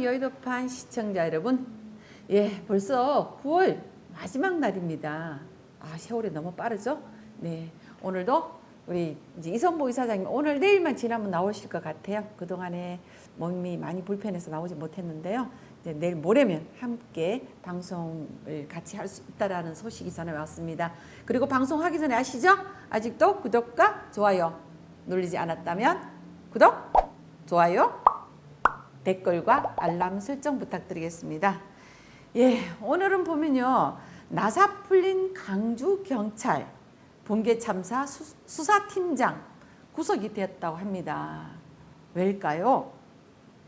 여의도판 시청자 여러분, 벌써 9월 마지막 날입니다. 세월이 너무 빠르죠? 네, 오늘도 우리 이제 이선보 이사장님 오늘 내일만 지나면 나오실 것 같아요. 그동안에 몸이 많이 불편해서 나오지 못했는데요. 이제 내일 모레면 함께 방송을 같이 할 수 있다라는 소식이 전해 왔습니다. 그리고 방송하기 전에 아시죠? 아직도 구독과 좋아요 누르지 않았다면 구독, 좋아요, 댓글과 알람 설정 부탁드리겠습니다. 오늘은 보면요, 나사 풀린 강주경찰 붕괴 참사 수사팀장 구속이 되었다고 합니다. 왜일까요?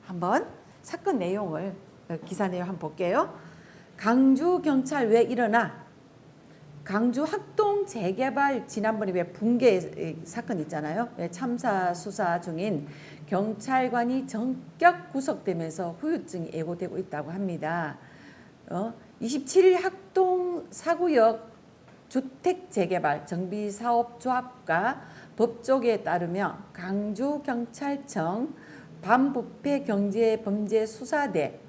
한번 사건 내용을 기사 내용 한번 볼게요. 강주경찰 왜 일어나? 강주 학동 재개발 지난번에 왜 붕괴 사건 있잖아요. 참사 수사 중인 경찰관이 전격 구속되면서 후유증이 예고되고 있다고 합니다. 27일 학동 사구역 주택 재개발 정비사업조합과 법조계에 따르면 강주경찰청 반부패 경제범죄수사대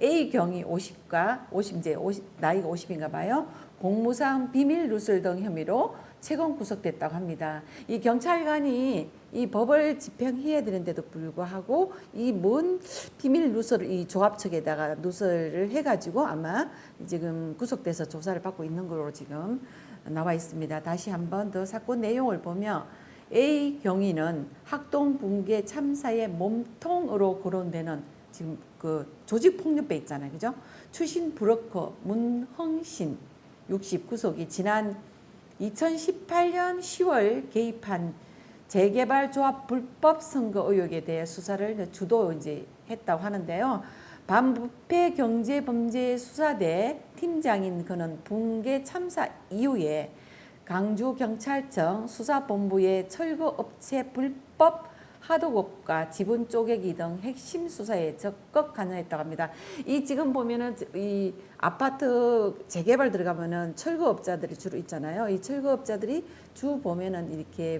A경위 50과 50, 나이가 50인가 봐요. 공무상 비밀 누설 등 혐의로 최근 구속됐다고 합니다. 이 경찰관이 이 법을 집행해야 되는데도 불구하고 이 뭔 비밀 누설을 이 조합 측에다가 누설을 해가지고 아마 지금 구속돼서 조사를 받고 있는 걸로 지금 나와 있습니다. 다시 한번 더 사건 내용을 보면 A 경위는 학동 붕괴 참사의 몸통으로 거론되는 지금 그 조직폭력배 있잖아요, 그죠? 출신 브로커 문흥신 69석이 지난 2018년 10월 개입한 재개발조합 불법 선거 의혹에 대해 수사를 주도 이제 했다고 하는데요. 반부패 경제범죄수사대 팀장인 그는 붕괴 참사 이후에 강주경찰청 수사본부의 철거업체 불법 하도급과 지분 쪼개기 등 핵심 수사에 적극 관여했다고 합니다. 이 지금 보면은 이 아파트 재개발 들어가면은 철거업자들이 주로 있잖아요. 이 철거업자들이 주 보면은 이렇게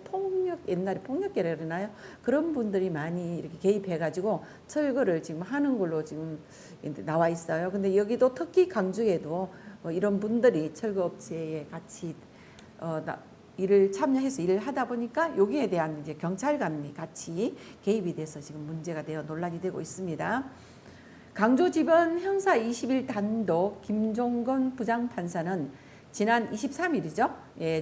폭력, 옛날에 폭력계라 그러나요? 그런 분들이 많이 이렇게 개입해가지고 철거를 지금 하는 걸로 지금 나와 있어요. 근데 여기도 특히 강주에도 이런 분들이 철거업체에 같이 일을 참여해서 일을 하다 보니까 여기에 대한 이제 경찰관이 같이 개입이 돼서 지금 문제가 되어 논란이 되고 있습니다. 강주지법 형사 20일 단독 김종건 부장판사는 지난 23일이죠.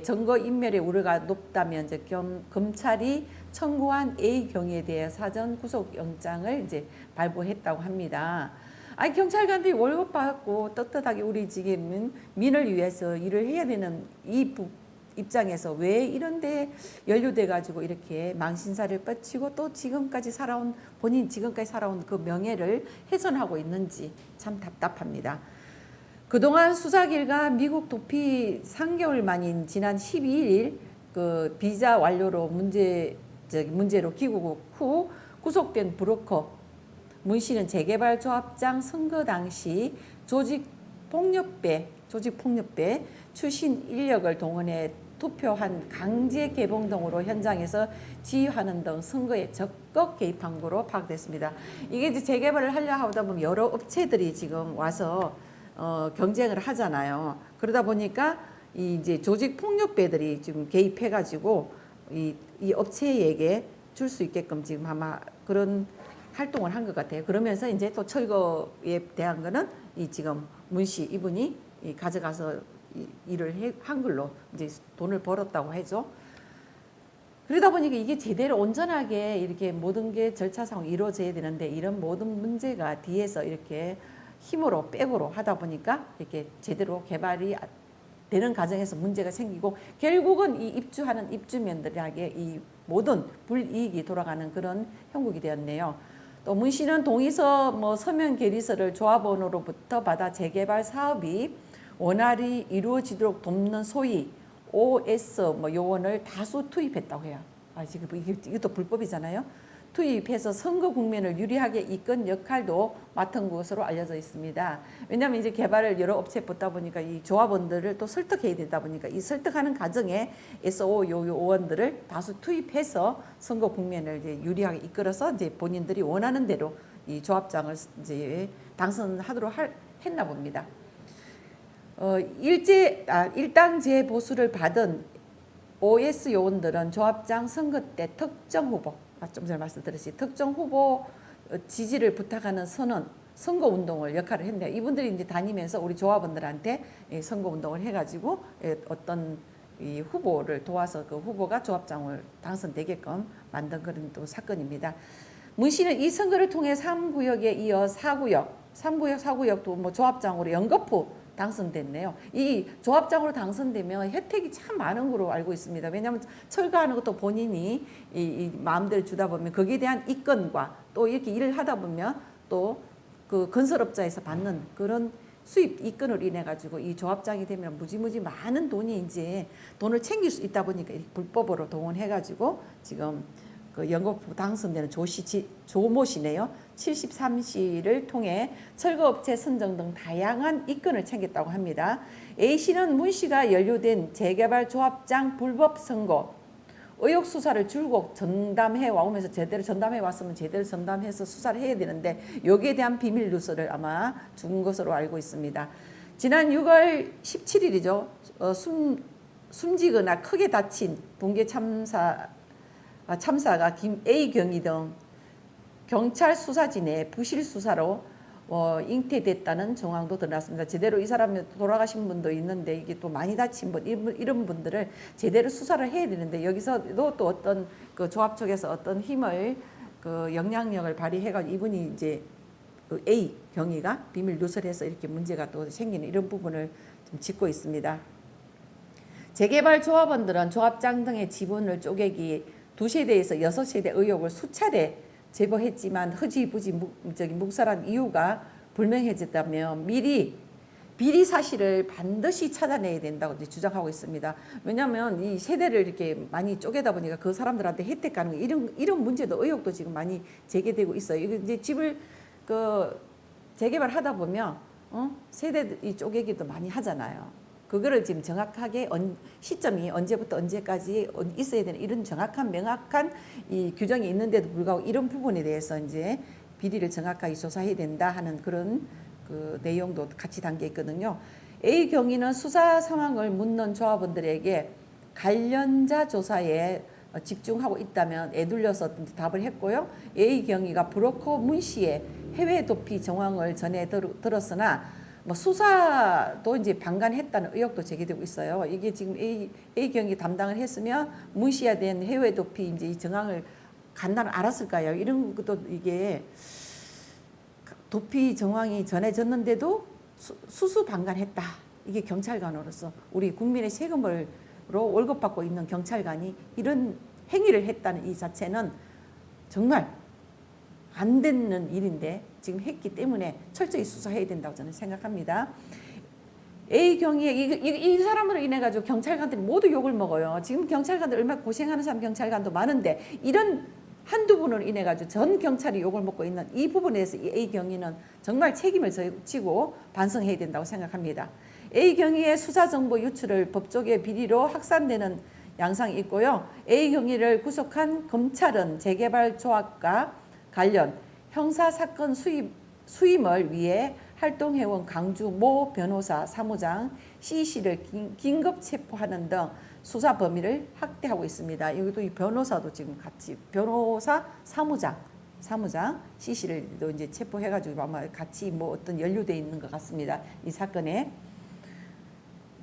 증거인멸의 우려가 높다면 이제 검찰이 청구한 A 경위에 대해 사전 구속영장을 이제 발부했다고 합니다. 경찰관들이 월급 받고 떳떳하게 우리 지금 민을 위해서 일을 해야 되는 이 입장에서 왜 이런데 연루돼 가지고 이렇게 망신사를 뻗치고 또 지금까지 살아온 본인 지금까지 살아온 그 명예를 훼손하고 있는지 참 답답합니다. 그동안 수사 결과 미국 도피 3개월 만인 지난 12일 그 비자 완료로 문제로 귀국 후 구속된 브로커 문 씨는 재개발 조합장 선거 당시 조직 폭력배 출신 인력을 동원해 투표한 강제 개봉 등으로 현장에서 지휘하는 등 선거에 적극 개입한 거로 파악됐습니다. 이게 이제 재개발을 하려 하다 보면 여러 업체들이 지금 와서 경쟁을 하잖아요. 그러다 보니까 이제 조직 폭력배들이 지금 개입해가지고 이 업체에게 줄 수 있게끔 지금 아마 그런 활동을 한 것 같아요. 그러면서 이제 또 철거에 대한 거는 이 지금 문 씨 이분이 가져가서 일을 한 걸로 이제 돈을 벌었다고 해죠. 그러다 보니까 이게 제대로 온전하게 이렇게 모든 게 절차상 이루어져야 되는데 이런 모든 문제가 뒤에서 이렇게 힘으로 백으로 하다 보니까 이렇게 제대로 개발이 되는 과정에서 문제가 생기고 결국은 이 입주하는 입주민들에게 이 모든 불이익이 돌아가는 그런 형국이 되었네요. 또 문 씨는 동의서 서면 결의서를 조합원으로부터 받아 재개발 사업이 원활히 이루어지도록 돕는 소위 OS 요원을 다수 투입했다고 해요. 지금 이것도 불법이잖아요. 투입해서 선거 국면을 유리하게 이끈 역할도 맡은 것으로 알려져 있습니다. 왜냐하면 이제 개발을 여러 업체에 붙다 보니까 이 조합원들을 또 설득해야 되다 보니까 이 설득하는 과정에 SO 요원들을 다수 투입해서 선거 국면을 이제 유리하게 이끌어서 이제 본인들이 원하는 대로 이 조합장을 이제 당선하도록 했나 봅니다. 일당 재보수를 받은 OS 요원들은 조합장 선거 때 특정 후보, 좀 전에 말씀드렸지, 특정 후보 지지를 부탁하는 선거 운동을 역할을 했네요. 이분들이 이제 다니면서 우리 조합원들한테 선거 운동을 해가지고 어떤 이 후보를 도와서 그 후보가 조합장을 당선되게끔 만든 그런 또 사건입니다. 문 씨는 이 선거를 통해 3구역에 이어 4구역, 4구역도 뭐 조합장으로 연거푸 당선됐네요. 이 조합장으로 당선되면 혜택이 참 많은 걸로 알고 있습니다. 왜냐하면 철거하는 것도 본인이 이 마음대로 주다 보면 거기에 대한 이권과 또 이렇게 일을 하다 보면 또 그 건설업자에서 받는 그런 수입 이권을 인해 가지고 이 조합장이 되면 무지무지 많은 돈이 이제 돈을 챙길 수 있다 보니까 불법으로 동원해 가지고 지금 그 연거푸 당선되는 조모 씨네요. 73시를 통해 철거업체 선정 등 다양한 이권을 챙겼다고 합니다. A 씨는 문 씨가 연루된 재개발 조합장 불법 선거 의혹 수사를 줄곧 전담해 와오면서 제대로 전담해 왔으면 제대로 전담해서 수사를 해야 되는데 여기에 대한 비밀 누설을 아마 준 것으로 알고 있습니다. 지난 6월 17일이죠. 숨지거나 크게 다친 붕괴 참사가 김 A 경위 등 경찰 수사진의 부실 수사로 잉태됐다는 정황도 드러났습니다. 제대로 이 사람이 돌아가신 분도 있는데 이게 또 많이 다친 분 이런 분들을 제대로 수사를 해야 되는데 여기서도 또 어떤 그 조합 쪽에서 어떤 힘을 그 영향력을 발휘해가지고 이분이 이제 그 A 경위가 비밀 누설해서 이렇게 문제가 또 생기는 이런 부분을 좀 짚고 있습니다. 재개발 조합원들은 조합장 등의 지분을 쪼개기 2세대에서 6세대 의혹을 수차례 제보했지만 흐지부지 묵살한 이유가 불명해졌다며 미리 비리 사실을 반드시 찾아내야 된다고 이제 주장하고 있습니다. 왜냐하면 이 세대를 이렇게 많이 쪼개다 보니까 그 사람들한테 혜택 가는 이런 문제도 의혹도 지금 많이 제기되고 있어요. 이거 이제 집을 그 재개발하다 보면 세대 이 쪼개기도 많이 하잖아요. 그거를 지금 정확하게 시점이 언제부터 언제까지 있어야 되는 이런 정확한 명확한 이 규정이 있는데도 불구하고 이런 부분에 대해서 이제 비리를 정확하게 조사해야 된다 하는 그런 그 내용도 같이 담겨 있거든요. A 경위는 수사 상황을 묻는 조합원들에게 관련자 조사에 집중하고 있다면 애둘러서 답을 했고요. A 경위가 브로커 문 씨의 해외 도피 정황을 전해 들었으나 뭐 수사도 이제 방관했다는 의혹도 제기되고 있어요. 이게 지금 A 경위 담당을 했으면 문 씨에 대한 해외 도피 이제 이 정황을 간단히 알았을까요? 이런 것도 이게 도피 정황이 전해졌는데도 수수 방관했다. 이게 경찰관으로서 우리 국민의 세금으로 월급 받고 있는 경찰관이 이런 행위를 했다는 이 자체는 정말 안 되는 일인데 지금 했기 때문에 철저히 수사해야 된다고 저는 생각합니다. A 경위에 이 사람으로 인해 가지고 경찰관들이 모두 욕을 먹어요. 지금 경찰관들 얼마나 고생하는 사람 경찰관도 많은데 이런 한두 분으로 인해 가지고 전 경찰이 욕을 먹고 있는 이 부분에 대해서 이 A 경위는 정말 책임을 지고 반성해야 된다고 생각합니다. A 경위의 수사 정보 유출을 법조계 비리로 확산되는 양상이 있고요. A 경위를 구속한 검찰은 재개발 조합과 관련 형사사건 수임을 위해 활동해온 강주 모 변호사 사무장 C씨를 긴급 체포하는 등 수사 범위를 확대하고 있습니다. 여기도 이 변호사도 지금 같이 변호사 사무장 C씨를 또 이제 체포해가지고 아마 같이 뭐 어떤 연루돼 있는 것 같습니다. 이 사건에.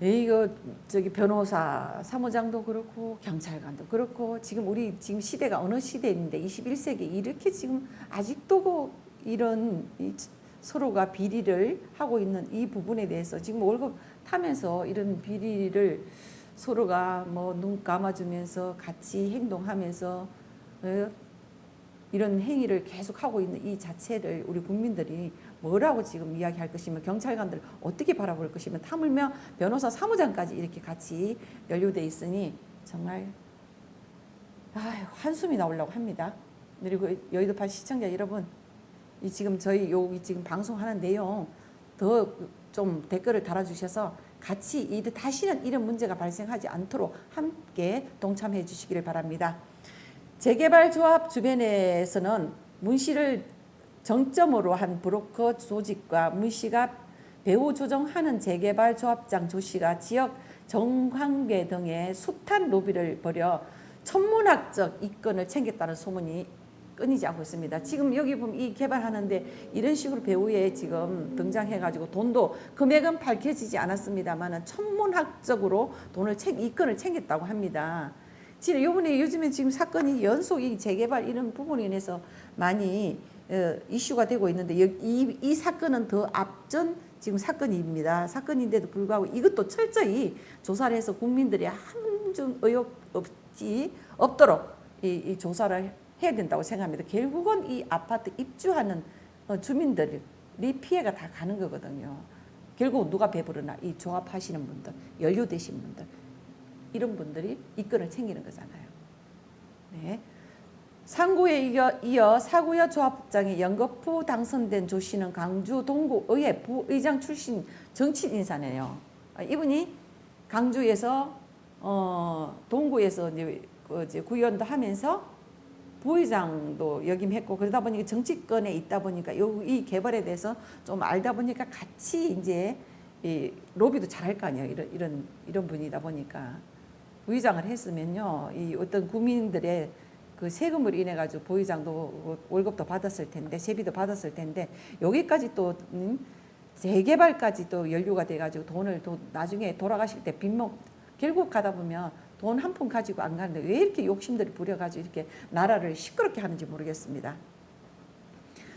이거 저기 변호사 사무장도 그렇고 경찰관도 그렇고 지금 우리 지금 시대가 어느 시대인데 21세기 이렇게 지금 아직도 이런 서로가 비리를 하고 있는 이 부분에 대해서 지금 월급 타면서 이런 비리를 서로가 뭐 눈 감아주면서 같이 행동하면서 이런 행위를 계속 하고 있는 이 자체를 우리 국민들이 뭐라고 지금 이야기할 것이면 경찰관들 어떻게 바라볼 것이면 하물며 변호사 사무장까지 이렇게 같이 연루돼 있으니 정말 한숨이 나오려고 합니다. 그리고 여의도판 시청자 여러분, 이 지금 저희 여기 지금 방송하는 내용 더 좀 댓글을 달아주셔서 같이 다시는 이런 문제가 발생하지 않도록 함께 동참해 주시기를 바랍니다. 재개발 조합 주변에서는 문 씨를 정점으로 한 브로커 조직과 문 씨가 배후 조정하는 재개발 조합장 조 씨가 지역 정관계 등의 숱한 로비를 벌여 천문학적 이권을 챙겼다는 소문이 끊이지 않고 있습니다. 지금 여기 보면 이 개발하는데 이런 식으로 배후에 지금 등장해가지고 돈도 금액은 밝혀지지 않았습니다만은 천문학적으로 이권을 챙겼다고 합니다. 지금 요즘에 지금 사건이 연속 이 재개발 이런 부분에 인해서 많이 이슈가 되고 있는데 이 사건은 더 앞전 지금 사건입니다. 사건인데도 불구하고 이것도 철저히 조사를 해서 국민들이 한중 의혹 없도록 이 조사를 해야 된다고 생각합니다. 결국은 이 아파트 입주하는 주민들이 피해가 다 가는 거거든요. 결국 누가 배부르나 이 조합하시는 분들, 연루되신 분들 이런 분들이 이권을 챙기는 거잖아요. 네. 상구에 이어 사구여 조합장에 연거푸 당선된 조 씨는 강주 동구의회 부의장 출신 정치 인사네요. 이분이 강주에서 동구에서 이제 구의원도 하면서 부의장도 역임했고 그러다 보니까 정치권에 있다 보니까 이 개발에 대해서 좀 알다 보니까 같이 이제 이 로비도 잘할 거 아니에요. 이런 분이다 보니까 부의장을 했으면요, 이 어떤 국민들의 그 세금으로 인해 가지고 부의장도 월급도 받았을 텐데 세비도 받았을 텐데 여기까지 또 재개발까지 또 연루가 돼가지고 돈을 또 나중에 돌아가실 때 빚먹 결국 가다 보면 돈 한 푼 가지고 안 가는데 왜 이렇게 욕심들이 부려가지고 이렇게 나라를 시끄럽게 하는지 모르겠습니다.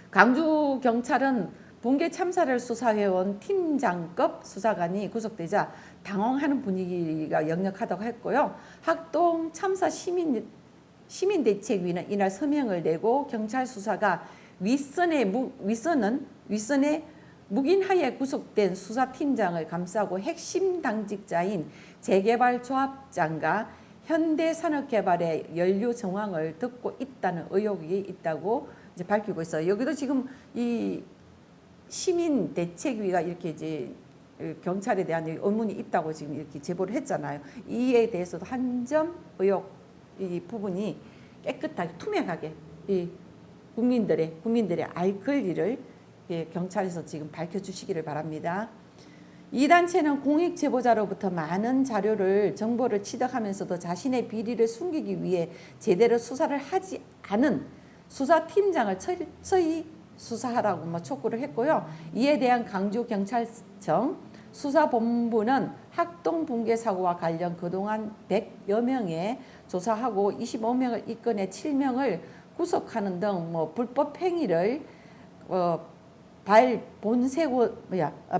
강주 경찰은 붕괴 참사를 수사해온 팀장급 수사관이 구속되자 당황하는 분위기가 역력하다고 했고요. 학동 참사 시민대책위는 이날 서명을 내고 경찰 수사가 윗선의 묵인하에 구속된 수사팀장을 감싸고 핵심 당직자인 재개발조합장과 현대산업개발의 연루 정황을 듣고 있다는 의혹이 있다고 이제 밝히고 있어요. 여기도 지금 이 시민대책위가 이렇게 이제 경찰에 대한 의문이 있다고 지금 이렇게 제보를 했잖아요. 이에 대해서도 한 점 의혹 이 부분이 깨끗하게 투명하게 이 국민들의 알 권리를 경찰에서 지금 밝혀주시기를 바랍니다. 이 단체는 공익 제보자로부터 많은 정보를 취득하면서도 자신의 비리를 숨기기 위해 제대로 수사를 하지 않은 수사팀장을 철저히 수사하라고 촉구를 했고요. 이에 대한 강주경찰청 수사본부는 학동 붕괴 사고와 관련 그동안 100여 명에 조사하고 25명을 입건해 7명을 구속하는 등 불법 행위를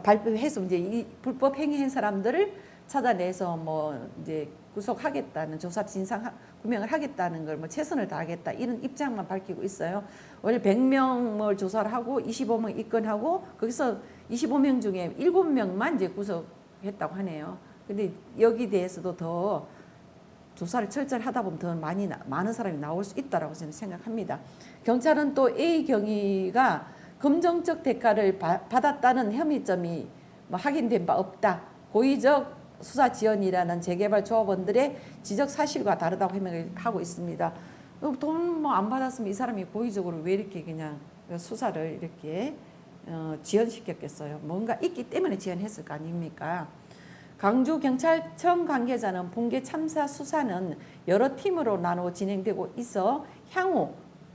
발표해서 이제 이 불법 행위한 사람들을 찾아내서 이제 구속하겠다는 조사 진상 규명을 하겠다는 걸 최선을 다하겠다 이런 입장만 밝히고 있어요. 원래 100명을 조사를 하고 25명 입건하고 거기서 25명 중에 7명만 이제 구속했다고 하네요. 근데 여기 대해서도 더 조사를 철저히 하다 보면 더 많은 사람이 나올 수 있다라고 저는 생각합니다. 경찰은 또 A 경위가 금정적 대가를 받았다는 혐의점이 확인된 바 없다. 고의적 수사 지원이라는 재개발 조합원들의 지적 사실과 다르다고 해명을 하고 있습니다. 돈 안 받았으면 이 사람이 고의적으로 왜 이렇게 그냥 수사를 이렇게 지연시켰겠어요. 뭔가 있기 때문에 지연했을 거 아닙니까? 강주경찰청 관계자는 붕괴 참사 수사는 여러 팀으로 나누어 진행되고 있어 향후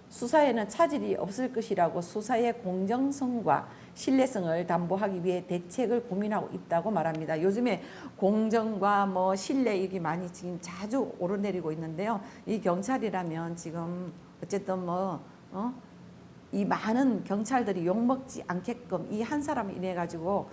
수사에는 차질이 없을 것이라고 수사의 공정성과 신뢰성을 담보하기 위해 대책을 고민하고 있다고 말합니다. 요즘에 공정과 신뢰 이게 많이 지금 자주 오르내리고 있는데요. 이 경찰이라면 지금 어쨌든 이 많은 경찰들이 욕먹지 않게끔 이 한 사람을 인해 가지고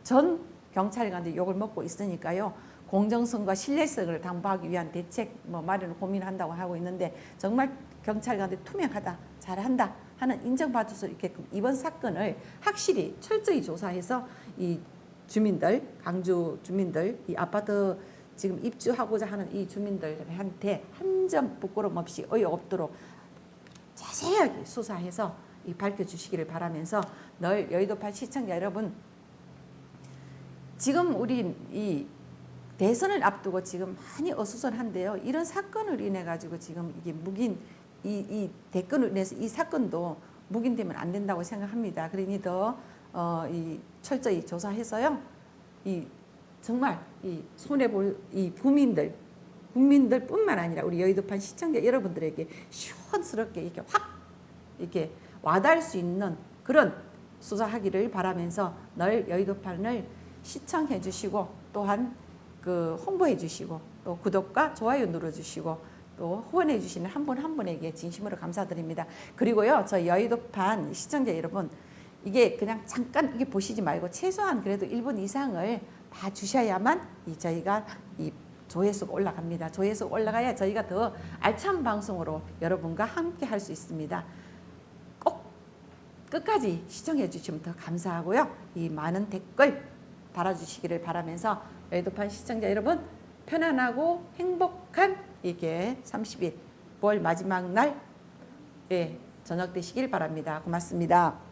전 경찰관들 욕을 먹고 있으니까요. 공정성과 신뢰성을 담보하기 위한 대책 마련을 고민한다고 하고 있는데 정말 경찰관들 투명하다, 잘한다 하는 인정받을 수 있게끔 이번 사건을 확실히 철저히 조사해서 이 주민들, 강주 주민들, 이 아파트 지금 입주하고자 하는 이 주민들한테 한 점 부끄럼 없이 의혹 없도록 자세하게 수사해서 밝혀주시기를 바라면서 늘 여의도판 시청자 여러분, 지금 우리 이 대선을 앞두고 지금 많이 어수선한데요. 이런 사건을 인해 가지고 지금 이게 묵인 이 대권을 인해서 이 사건도 묵인되면 안 된다고 생각합니다. 그러니 이 철저히 조사해서요. 이 정말 이 손해 볼 이 국민들뿐만 아니라 우리 여의도판 시청자 여러분들에게 시원스럽게 이렇게 확 이렇게 와닿을 수 있는 그런 수사하기를 바라면서 늘 여의도판을 시청해 주시고 또한 그 홍보해 주시고 또 구독과 좋아요 눌러 주시고 또 후원해 주시는 한 분 한 분에게 진심으로 감사드립니다. 그리고요, 저 여의도판 시청자 여러분, 이게 그냥 잠깐 이게 보시지 말고 최소한 그래도 1분 이상을 봐 주셔야만 저희가 이 조회수가 올라갑니다. 조회수가 올라가야 저희가 더 알찬 방송으로 여러분과 함께 할 수 있습니다. 꼭 끝까지 시청해 주시면 더 감사하고요. 이 많은 댓글 달아주시기를 바라면서 여의도판 시청자 여러분, 편안하고 행복한 이게 30일 9월 마지막 날 저녁 되시길 바랍니다. 고맙습니다.